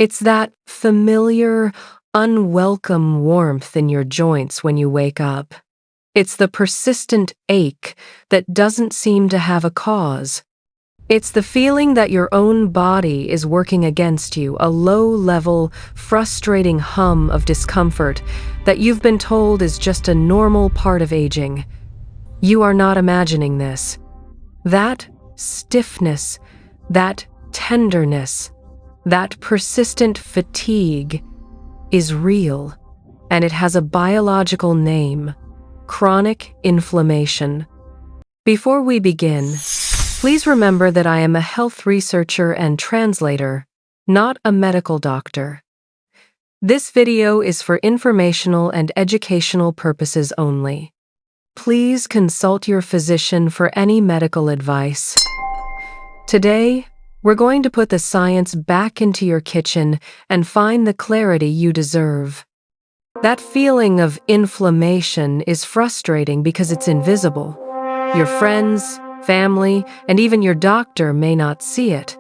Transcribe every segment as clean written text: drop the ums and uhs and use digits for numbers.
It's that familiar, unwelcome warmth in your joints when you wake up. It's the persistent ache that doesn't seem to have a cause. It's the feeling that your own body is working against you, a low-level, frustrating hum of discomfort that you've been told is just a normal part of aging. You are not imagining this. That stiffness, that tenderness, that persistent fatigue is real, and it has a biological name: chronic inflammation. Before we begin, please remember that I am a health researcher and translator, not a medical doctor. This video is for informational and educational purposes only. Please consult your physician for any medical advice. Today, we're going to put the science back into your kitchen and find the clarity you deserve. That feeling of inflammation is frustrating because it's invisible. Your friends, family, and even your doctor may not see it,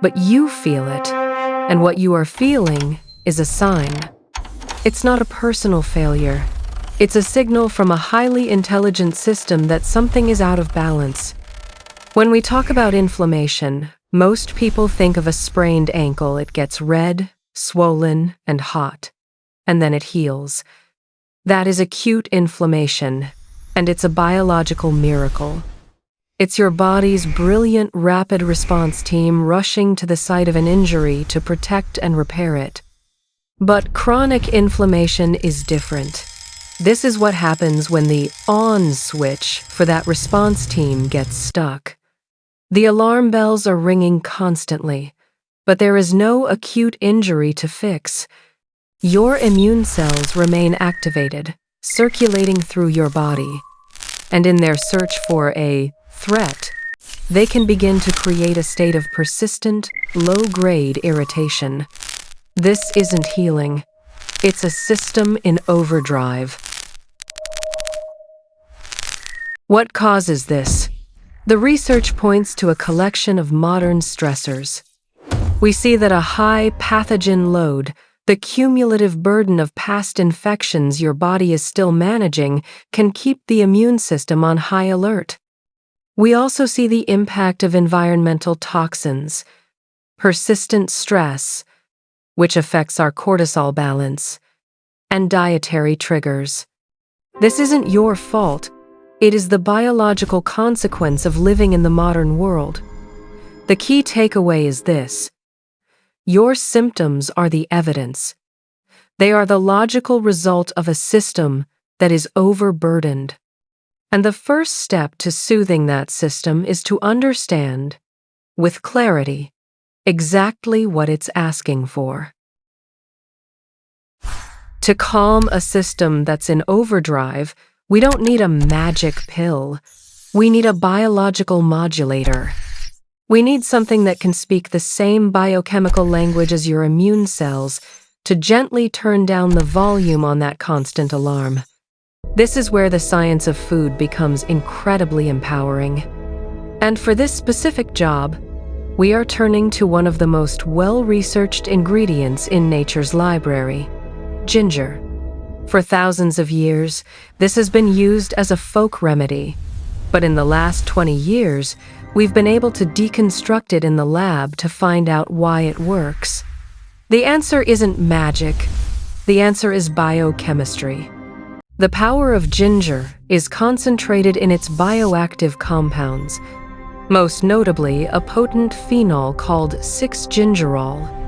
but you feel it, and what you are feeling is a sign. It's not a personal failure. It's a signal from a highly intelligent system that something is out of balance. When we talk about inflammation, most people think of a sprained ankle. It gets red, swollen, and hot, and then it heals. That is acute inflammation, and it's a biological miracle. It's your body's brilliant rapid response team rushing to the site of an injury to protect and repair it. But chronic inflammation is different. This is what happens when the on switch for that response team gets stuck. The alarm bells are ringing constantly, but there is no acute injury to fix. Your immune cells remain activated, circulating through your body, and in their search for a threat, they can begin to create a state of persistent, low-grade irritation. This isn't healing. It's a system in overdrive. What causes this? The research points to a collection of modern stressors. We see that a high pathogen load, the cumulative burden of past infections your body is still managing, can keep the immune system on high alert. We also see the impact of environmental toxins, persistent stress, which affects our cortisol balance, and dietary triggers. This isn't your fault. It is the biological consequence of living in the modern world. The key takeaway is this: your symptoms are the evidence. They are the logical result of a system that is overburdened. And the first step to soothing that system is to understand, with clarity, exactly what it's asking for. To calm a system that's in overdrive, we don't need a magic pill. We need a biological modulator. We need something that can speak the same biochemical language as your immune cells to gently turn down the volume on that constant alarm. This is where the science of food becomes incredibly empowering. And for this specific job, we are turning to one of the most well-researched ingredients in nature's library: ginger. For thousands of years, this has been used as a folk remedy, but in the last 20 years, we've been able to deconstruct it in the lab to find out why it works. The answer isn't magic. The answer is biochemistry. The power of ginger is concentrated in its bioactive compounds, most notably a potent phenol called 6-Gingerol.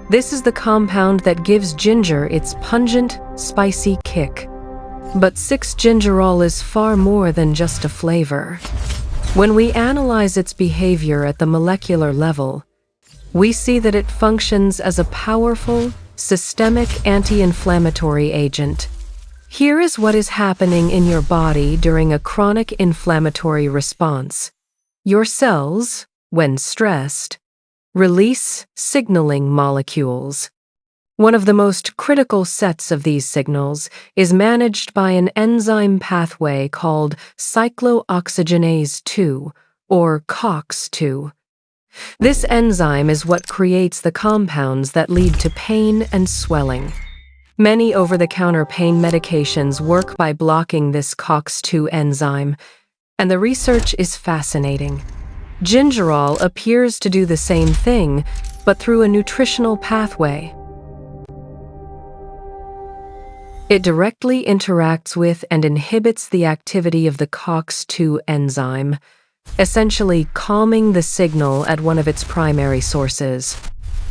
This is the compound that gives ginger its pungent, spicy kick. But 6-Gingerol is far more than just a flavor. When we analyze its behavior at the molecular level, we see that it functions as a powerful, systemic anti-inflammatory agent. Here is what is happening in your body during a chronic inflammatory response. Your cells, when stressed, release signaling molecules. One of the most critical sets of these signals is managed by an enzyme pathway called cyclooxygenase 2, or COX-2. This enzyme is what creates the compounds that lead to pain and swelling. Many over-the-counter pain medications work by blocking this COX-2 enzyme, and the research is fascinating. Gingerol appears to do the same thing, but through a nutritional pathway. It directly interacts with and inhibits the activity of the COX-2 enzyme, essentially calming the signal at one of its primary sources.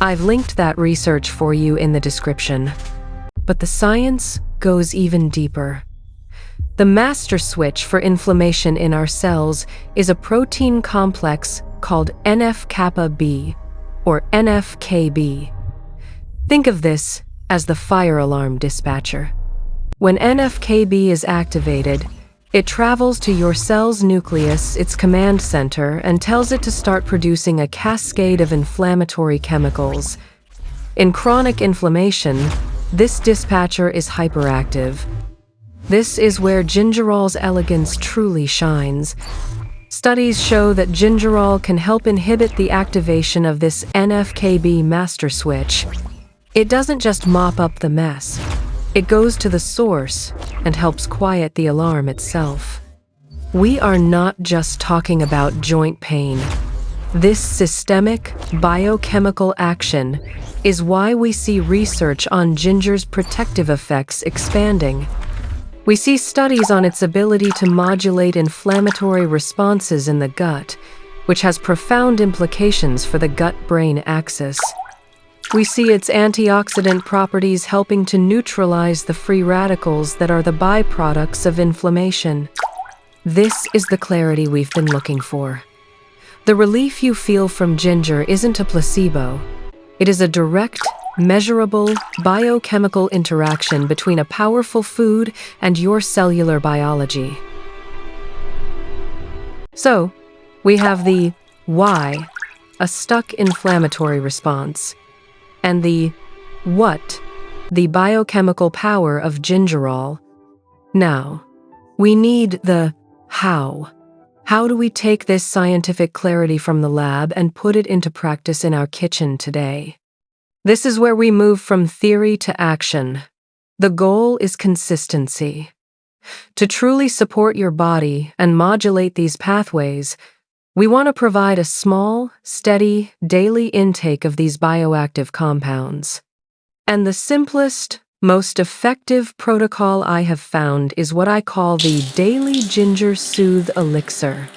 I've linked that research for you in the description. But the science goes even deeper. The master switch for inflammation in our cells is a protein complex called NF-kappa B, or NF-kB. Think of this as the fire alarm dispatcher. When NF-kB is activated, it travels to your cell's nucleus, its command center, and tells it to start producing a cascade of inflammatory chemicals. In chronic inflammation, this dispatcher is hyperactive. This is where gingerol's elegance truly shines. Studies show that gingerol can help inhibit the activation of this NF-kB master switch. It doesn't just mop up the mess. It goes to the source and helps quiet the alarm itself. We are not just talking about joint pain. This systemic, biochemical action is why we see research on ginger's protective effects expanding. We see studies on its ability to modulate inflammatory responses in the gut, which has profound implications for the gut-brain axis. We see its antioxidant properties helping to neutralize the free radicals that are the byproducts of inflammation. This is the clarity we've been looking for. The relief you feel from ginger isn't a placebo. It is a direct, measurable, biochemical interaction between a powerful food and your cellular biology. So, we have the why, a stuck inflammatory response, and the what, the biochemical power of gingerol. Now, we need the how. How do we take this scientific clarity from the lab and put it into practice in our kitchen today? This is where we move from theory to action. The goal is consistency. To truly support your body and modulate these pathways, we want to provide a small, steady, daily intake of these bioactive compounds. And the simplest, most effective protocol I have found is what I call the Daily Ginger Soothe Elixir.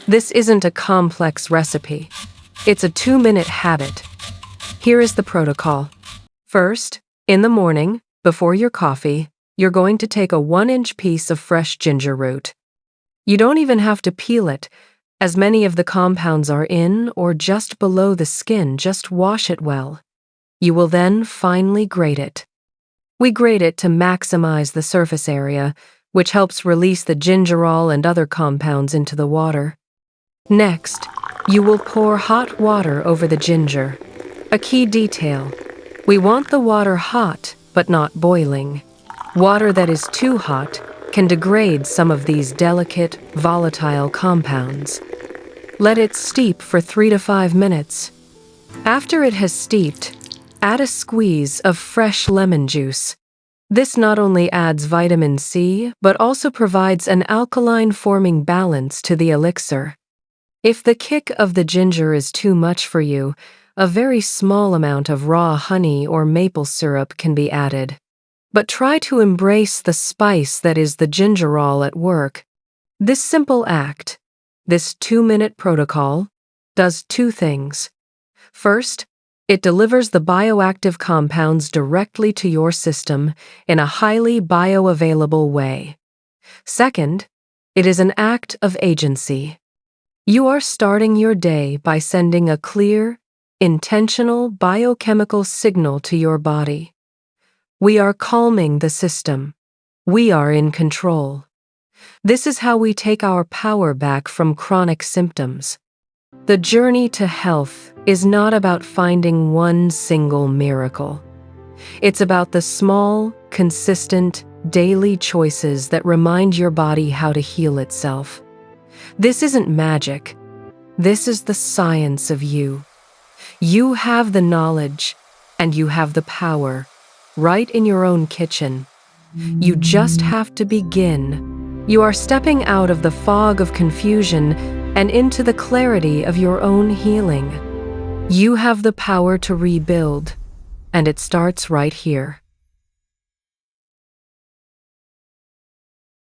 This isn't a complex recipe. It's a 2-minute habit. Here is the protocol. First, in the morning, before your coffee, you're going to take a 1-inch piece of fresh ginger root. You don't even have to peel it, as many of the compounds are in or just below the skin. Just wash it well. You will then finely grate it. We grate it to maximize the surface area, which helps release the gingerol and other compounds into the water. Next, you will pour hot water over the ginger. A key detail: we want the water hot, but not boiling. Water that is too hot can degrade some of these delicate, volatile compounds. Let it steep for 3 to 5 minutes. After it has steeped, add a squeeze of fresh lemon juice. This not only adds vitamin C, but also provides an alkaline-forming balance to the elixir. If the kick of the ginger is too much for you, a very small amount of raw honey or maple syrup can be added. But try to embrace the spice that is the gingerol at work. This simple act, this 2-minute protocol, does 2 things. First, it delivers the bioactive compounds directly to your system in a highly bioavailable way. Second, it is an act of agency. You are starting your day by sending a clear, intentional biochemical signal to your body. We are calming the system. We are in control. This is how we take our power back from chronic symptoms. The journey to health is not about finding one single miracle. It's about the small, consistent, daily choices that remind your body how to heal itself. This isn't magic. This is the science of you. You have the knowledge, and you have the power, right in your own kitchen. You just have to begin. You are stepping out of the fog of confusion and into the clarity of your own healing. You have the power to rebuild, and it starts right here.